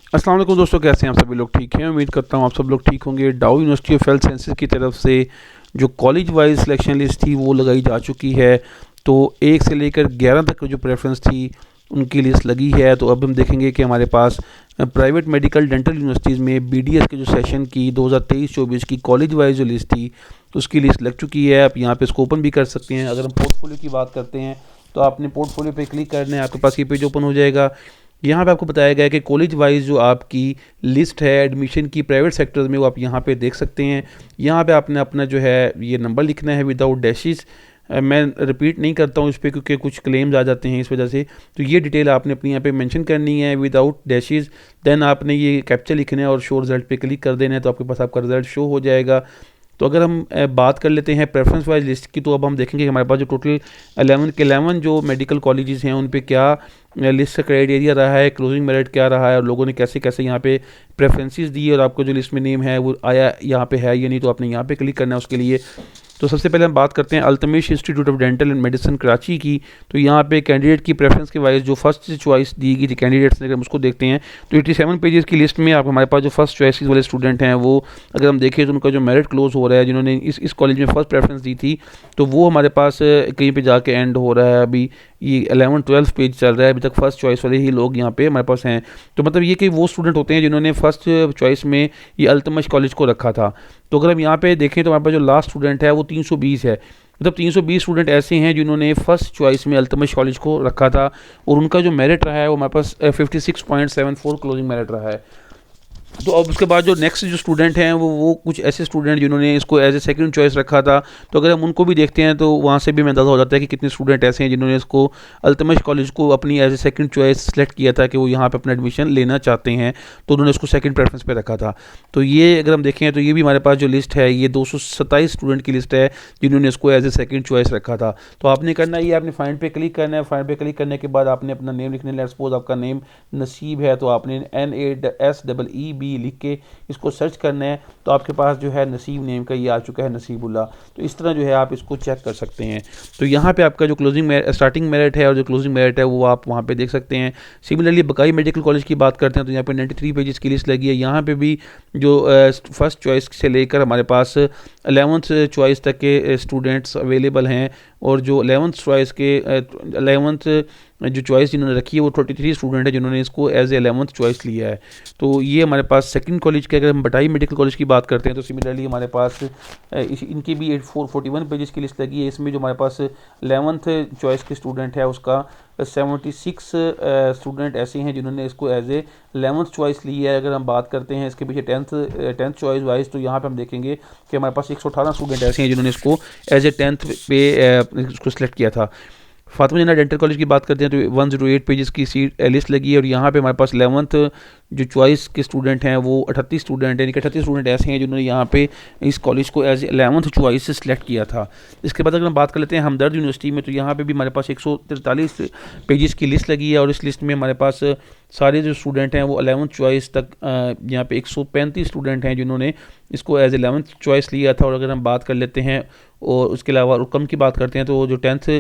अस्सलाम वालेकुम दोस्तों, कैसे हैं आप सभी लोग? ठीक हैं, उम्मीद करता हूँ आप सब लोग ठीक होंगे। डाउ यूनिवर्सिटी ऑफ हेल्थ साइंसेज की तरफ से जो कॉलेज वाइज सिलेक्शन लिस्ट थी वो लगाई जा चुकी है। तो 1 से लेकर 11 तक जो प्रेफरेंस थी उनकी लिस्ट लगी है। तो अब हम देखेंगे कि हमारे पास प्राइवेट मेडिकल डेंटल यूनिवर्सिटीज़ में बीडीएस के जो सेशन की 2023-24 की कॉलेज वाइज जो लिस्ट थी उसकी लिस्ट लग चुकी है। आप यहाँ पे इसको ओपन भी कर सकते हैं। अगर हम पोर्टफोलियो की बात करते हैं तो आपने पोर्टफोलियो पे क्लिक करना है, आपके पास ये पेज ओपन हो जाएगा। यहाँ पे आपको बताया गया है कि कॉलेज वाइज जो आपकी लिस्ट है एडमिशन की प्राइवेट सेक्टर में वो आप यहाँ पे देख सकते हैं। यहाँ पे आपने अपना जो है ये नंबर लिखना है विदाउट डैशेस। मैं रिपीट नहीं करता हूँ इस पर क्योंकि कुछ क्लेम्स आ जाते हैं इस वजह से। तो ये डिटेल आपने अपनी यहाँ पे मेंशन करनी है विदाउट डैशेस। देन आपने ये कैप्चर लिखना है और शो रिजल्ट पे क्लिक कर देना है, तो आपके पास आपका रिजल्ट शो हो जाएगा। तो अगर हम बात कर लेते हैं प्रेफरेंस वाइज लिस्ट की, तो अब हम देखेंगे कि हमारे पास जो टोटल 11 जो मेडिकल कॉलेजेस हैं उन पे क्या लिस्ट का क्राइटेरिया रहा है, क्लोजिंग मेरिट क्या रहा है और लोगों ने कैसे कैसे यहाँ पे प्रेफरेंसेस दी और आपको जो लिस्ट में नेम है वो आया यहाँ पे है या नहीं। तो आपने यहाँ पे क्लिक करना है उसके लिए। तो सबसे पहले हम बात करते हैं Altamash institute of dental and medicine Karachi की। तो यहाँ पे कैंडिडेट की प्रेफरेंस के वाइज जो फर्स्ट चॉइस दी गई थी कैंडिडेट्स ने, अगर हम उसको देखते हैं तो 87 पेजेस की लिस्ट में आप हमारे पास जो फर्स्ट चॉइस वाले स्टूडेंट हैं वो अगर हम देखें तो उनका जो मेरिट क्लोज हो रहा है, जिन्होंने इस कॉलेज में फर्स्ट प्रेफरेंस दी थी, तो वो हमारे पास कहीं पे जाके एंड हो रहा है। अभी ये 11-12 पेज चल रहा है, अभी तक फर्स्ट चॉइस वाले ही लोग यहाँ पे हमारे पास हैं। तो मतलब ये कि वो स्टूडेंट होते हैं जिन्होंने फर्स्ट चॉइस में ये अल्तमश कॉलेज को रखा था। तो अगर हम यहाँ पे देखें तो हमारे पास जो लास्ट स्टूडेंट है वो 320 है। मतलब 320 स्टूडेंट ऐसे हैं जिन्होंने फर्स्ट चॉइस में अल्तमश कॉलेज को रखा था और उनका जो मेरिट रहा है वो हमारे पास 56.74 क्लोजिंग मेरिट रहा है। तो अब उसके बाद जो नेक्स्ट जो स्टूडेंट हैं वो कुछ ऐसे स्टूडेंट जिन्होंने इसको एज ए सेकंड चॉइस रखा था। तो अगर हम उनको भी देखते हैं तो वहाँ से भी अंदाज़ा हो जाता है कि कितने स्टूडेंट ऐसे हैं जिन्होंने इसको अल्तमश कॉलेज को अपनी as a second choice select किया था कि वो यहाँ पे अपना एडमिशन लेना चाहते हैं, तो उन्होंने इसको सेकंड प्रेफरेंस पे रखा था। तो ये अगर हम देखें तो ये भी हमारे पास जो लिस्ट है ये 227 स्टूडेंट की लिस्ट है जिन्होंने इसको एज ए सेकंड चॉइस रखा था। तो आपने करना ये, आपने फाइंड पे क्लिक करना है। फाइंड पे क्लिक करने के बाद आपने अपना नेम लिखना है। लेट्स सपोज आपका नेम नसीब है तो आपने NASEEB लिख के इसको सर्च करना है। तो आपके पास जो है नसीब नेम का ये आ चुका है, नसीबुल्ला। तो इस तरह जो है आप इसको चेक कर सकते हैं। तो यहाँ पे आपका जो स्टार्टिंग मेरिट है और जो क्लोजिंग मेरिट है वो आप वहाँ पे देख सकते हैं। सिमिलरली बकाई मेडिकल कॉलेज की बात करते हैं तो यहाँ पे 93 पेजेस की लिस्ट लगी है। यहाँ पे भी जो फर्स्ट चॉइस से लेकर हमारे पास 11th चॉइस तक के स्टूडेंट्स अवेलेबल हैं और जो 11th चॉइस के 11th जो चॉइस जिन्होंने रखी है वो 33 स्टूडेंट है जिन्होंने इसको एज ए 11th चॉइस लिया है। तो ये हमारे पास सेकंड कॉलेज के, अगर हम बटाई मेडिकल कॉलेज की बात करते हैं तो सिमिलरली हमारे पास इनकी भी 41 पेजेस की लिस्ट लगी है। इसमें जो हमारे पास 11th चॉइस के स्टूडेंट है उसका 76 स्टूडेंट ऐसे हैं जिन्होंने इसको एज ए 11th चॉइस ली है। अगर हम बात करते हैं इसके पीछे 10th चॉइस वाइज तो यहाँ पे हम देखेंगे कि हमारे पास 118 स्टूडेंट ऐसे हैं जिन्होंने इसको एज ए 10th पे इसको सेलेक्ट किया था। फातिमा जिन्ना डेंटल कॉलेज की बात करते हैं तो 108 पेजेस की सीट लिस्ट लगी है और यहाँ पे हमारे पास 11th जो चॉइस के स्टूडेंट हैं वो 38 स्टूडेंट हैं। 38 स्टूडेंट ऐसे हैं जिन्होंने यहाँ पे इस कॉलेज को एज 11th चॉइस से सिलेक्ट किया था। इसके बाद अगर हम बात कर लेते हैं हमदर्द यूनिवर्सिटी में तो यहाँ पे भी हमारे पास 143 पेजेस की लिस्ट लगी है और इस लिस्ट में हमारे पास सारे जो स्टूडेंट हैं वो 11th चॉइस तक यहाँ पे 135 स्टूडेंट हैं जिन्होंने इसको एज 11th चॉइस लिया था। और अगर हम बात कर लेते हैं और उसके अलावा कम की बात करते हैं तो जो 10th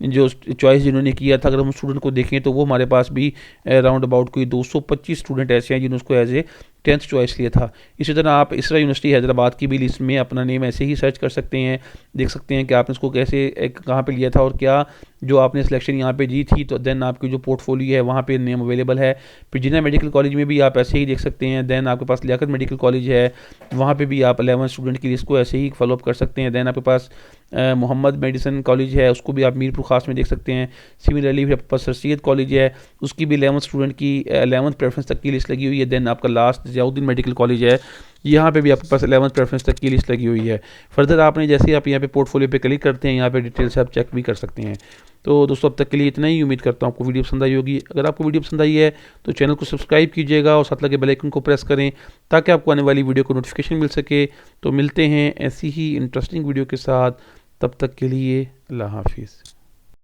जो चॉइस जिन्होंने किया था, अगर हम स्टूडेंट को देखें तो वो हमारे पास भी राउंड अबाउट कोई 225 स्टूडेंट ऐसे हैं जिन्होंने उसको एज ए 10th चॉइस लिया था। इसी तरह आप इसरा यूनिवर्सिटी हैदराबाद की भी लिस्ट में अपना नेम ऐसे ही सर्च कर सकते हैं, देख सकते हैं कि आपने इसको कैसे कहाँ पे लिया था और क्या जो आपने सिलेक्शन यहाँ पे दी थी। तो देन आपकी जो पोर्टफोलियो है वहाँ पे नेम अवेलेबल है। फिर जिन्ना मेडिकल कॉलेज में भी आप ऐसे ही देख सकते हैं। देन आपके पास लियाकत मेडिकल कॉलेज है, वहाँ पे भी आप 11 स्टूडेंट की लिस्ट को ऐसे ही फॉलोअप कर सकते हैं। देन आपके पास मोहम्मद मेडिसिन कॉलेज है, उसको भी आप मीरपुर खास में देख सकते हैं। सिमिलरली फिर आपके पास सर सैयद कॉलेज है, उसकी भी 11 स्टूडेंट की 11th प्रेफरेंस तक की लिस्ट लगी हुई है। देन आपका लास्ट जियाउद्दीन मेडिकल कॉलेज है, यहाँ पे भी आपके पास 11th प्रेफरेंस तक की लिस्ट लगी हुई है। फर्दर आपने जैसे आप यहाँ पे पोर्टफोलियो पे क्लिक करते हैं यहाँ पे डिटेल से आप चेक भी कर सकते हैं। तो दोस्तों अब तक के लिए इतना ही। उम्मीद करता हूँ आपको वीडियो पसंद आई होगी। अगर आपको वीडियो पसंद आई है तो चैनल को सब्सक्राइब कीजिएगा और साथ लगे बेल आइकन को प्रेस करें ताकि आपको आने वाली वीडियो को नोटिफिकेशन मिल सके। तो मिलते हैं ऐसी ही इंटरेस्टिंग वीडियो के साथ, तब तक के लिए अल्लाह हाफिज़।